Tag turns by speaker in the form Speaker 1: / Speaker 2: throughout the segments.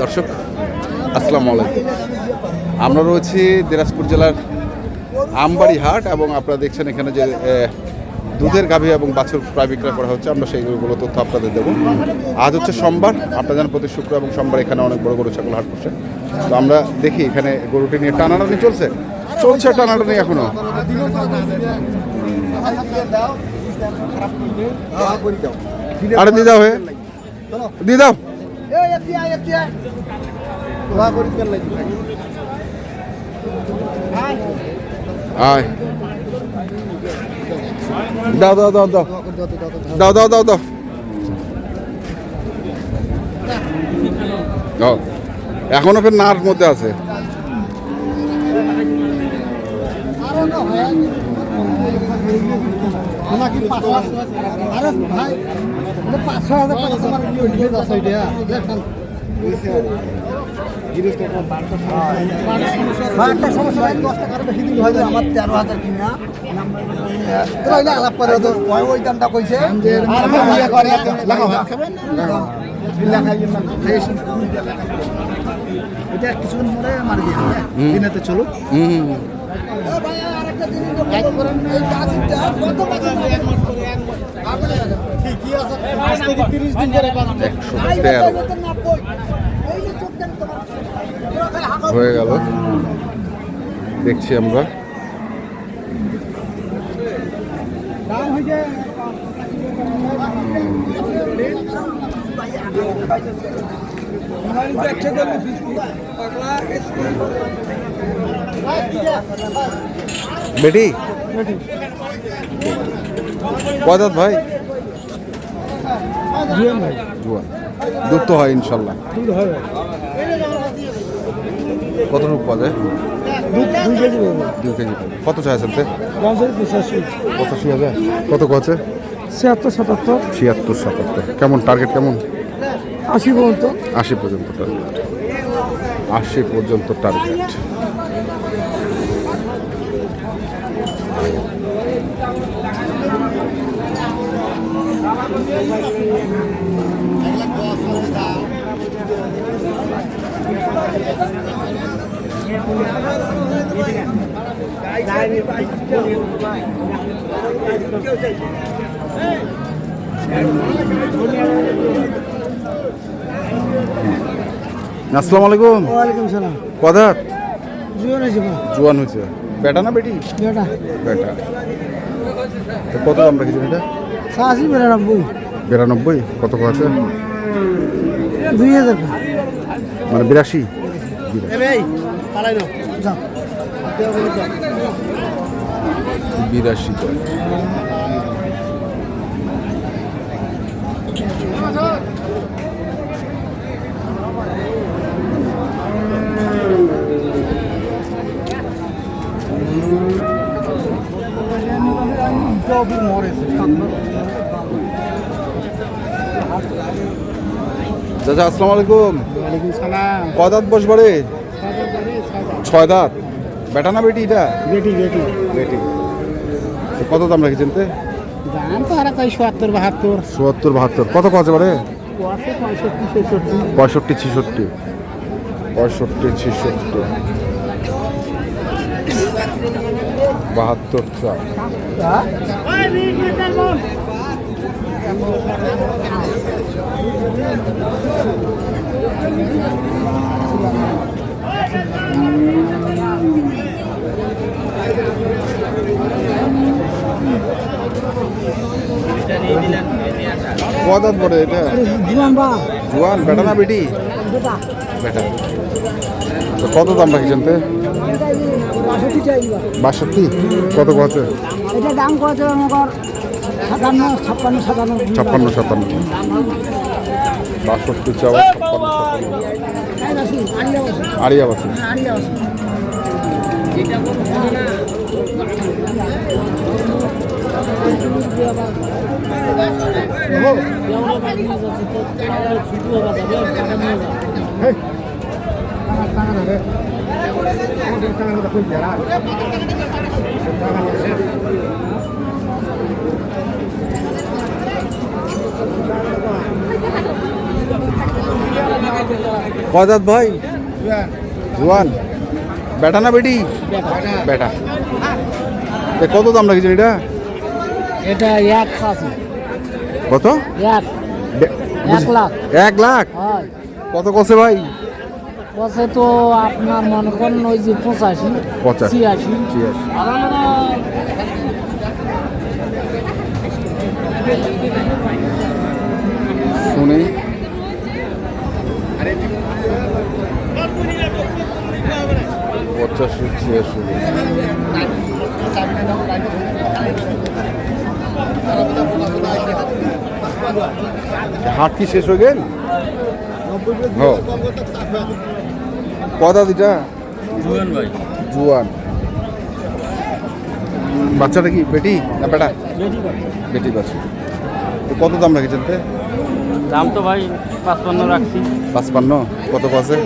Speaker 1: দর্শক আসসালামু আলাইকুম। আমরা রয়েছি দিনাজপুর জেলার আমবাড়ি হাট এবং আপনারা দেখছেন এখানে যে দুধের গাভী এবং বাছুর প্রায় বিক্রয় করা হচ্ছে। আমরা সেইগুলো তথ্য আপনাদের দেবো। আজ হচ্ছে সোমবার, আপনারা জানেন প্রতি শুক্র এবং সোমবার এখানে অনেক বড় গরু ছাগল হাট বসে। তো আমরা দেখি এখানে গরুটি নিয়ে টানাটানি চলছে টানাটানি এখনো। আরে দিয়ে দাও দিয়ে দাও আয় দাও দাও দাও দাও দাও দাও দাও দাও দাও এখনো ফের নার মধ্যে আছে।
Speaker 2: আলাপ করে ওই দামটা কইছে কিছুক্ষণ পরে মারি দিয়ে চলুক।
Speaker 1: হয়ে গেল দেখছি আমরা। বেটি কদাত ভাই? জুয়ান ভাই, জুয়ান। দুধ তো হয় ইনশাল্লাহ? কত রূপ পাওয়া যায়? 2 কেজি। কত চাইছেন? 85,000। কত কছে? 76-77। কেমন টার্গেট? কেমন?
Speaker 2: 80 পর্যন্ত।
Speaker 1: 80 পর্যন্ত টার্গেট। 80 পর্যন্ত টার্গেট। আসসালামু আলাইকুম।
Speaker 2: ওয়ালাইকুম সালাম।
Speaker 1: কদাত?
Speaker 2: জুয়ান হয়েছে।
Speaker 1: বেটা না বেটি? বেটা। কত দাম রেখেছেন এটা? 92। কত আছে?
Speaker 2: 2000
Speaker 1: মানে 82। চাচা আসসালামু আলাইকুম।
Speaker 2: ওয়ালাইকুম সালাম।
Speaker 1: কদাত বসবারে? 6 দাঁত। বেটা না বেটি এটা? বেটি। কত দাম রেখেছেন?
Speaker 2: দাম তো আর
Speaker 1: 70-72। কত কছে বারে? 65-66। 72 চা। কদাত বড় এটা? জুয়ান। বেটা না বেটি? বেটা। কত দাম রাখছেন? 62। কত কছে?
Speaker 2: এটা দাম কত? 56-57।
Speaker 1: 62 চাওয়া। 56-57। আড়িয়া বাসি। কয় দাঁত ভাই? জোয়ান। বেটা না বেটি? বেটা। কত দাম রাখছেন এটা?
Speaker 2: এটা এক আছে
Speaker 1: কত?
Speaker 2: এক 1 লাখ।
Speaker 1: 1 লাখ?
Speaker 2: হয়
Speaker 1: কত কছে ভাই?
Speaker 2: কষে তো আপনার মনে করেন ওই যে 85
Speaker 1: 85
Speaker 2: 86
Speaker 1: 86 শুনে 85 86। হাট কি শেষ হয়ে গেল? কদা দিটা
Speaker 3: জুয়েন ভাই
Speaker 1: জুয়ান। বাচ্চাটা কি বেটি না বেটা? বেটি বাচ্চা। তো কত দাম রেখেছেন?
Speaker 3: দাম তো ভাই 55 রাখছি।
Speaker 1: 55। কত আছে?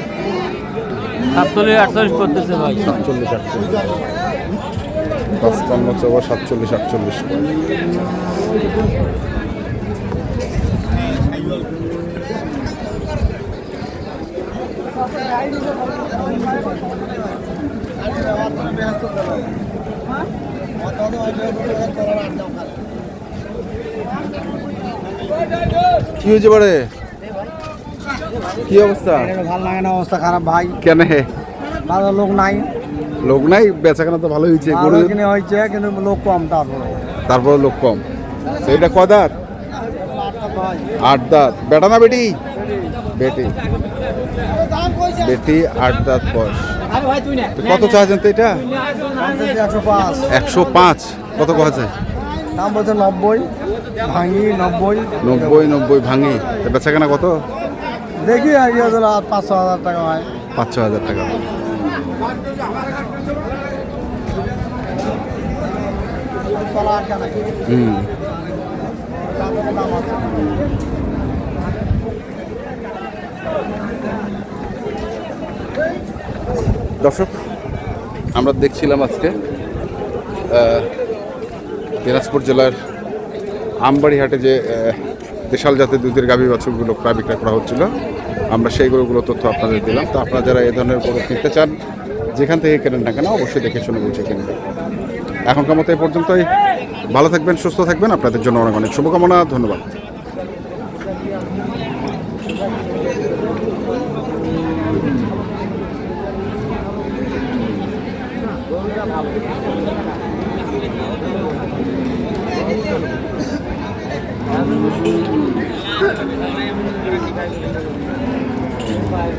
Speaker 3: 47 48 করতেছে ভাই।
Speaker 1: 47 48। 55 চৌবা 47 48। কি হয়েছে বারে? কি অবস্থা?
Speaker 2: ভালো লাগে না, অবস্থা খারাপ ভাই।
Speaker 1: কেন?
Speaker 2: ভালো লোক নাই।
Speaker 1: লোক নাই? বেচাকেনা তো ভালো হয়েছে।
Speaker 2: ভালো কিনে হয়েছে কিন্তু লোক কম।
Speaker 1: তারপরে লোক কম। সেইটা কয় দাঁত? 8 দাঁত। বেটা না বেটি? বেটি। বেটি 8 দাঁত বয়স। কত চাইছেন তো এটা?
Speaker 2: 105।
Speaker 1: 105। কত কথা?
Speaker 2: দাম বলছে 90 ভাঙি 90।
Speaker 1: 90 ভাঙি। বেচাকেনা কত?
Speaker 2: দেখি আর 500,000 টাকা হয়।
Speaker 1: 5-6 হাজার টাকা। হুম। দর্শক, আমরা দেখছিলাম আজকে দিনাজপুর জেলার আমবাড়ি হাটে যে দেশাল জাতের দুধের গাভী বাছুরগুলো প্রায় বিক্রয় করা হচ্ছিল। আমরা সেইগুলো তথ্য আপনাদের দিলাম। তো আপনারা যারা এই ধরনের গরু কিনতে চান, যেখান থেকে কেনেন না কেন, অবশ্যই দেখে শুনে বুঝে কিনবেন। এখনকার মতো এই পর্যন্তই। ভালো থাকবেন, সুস্থ থাকবেন। আপনাদের জন্য অনেক অনেক শুভকামনা। ধন্যবাদ।
Speaker 3: ভাই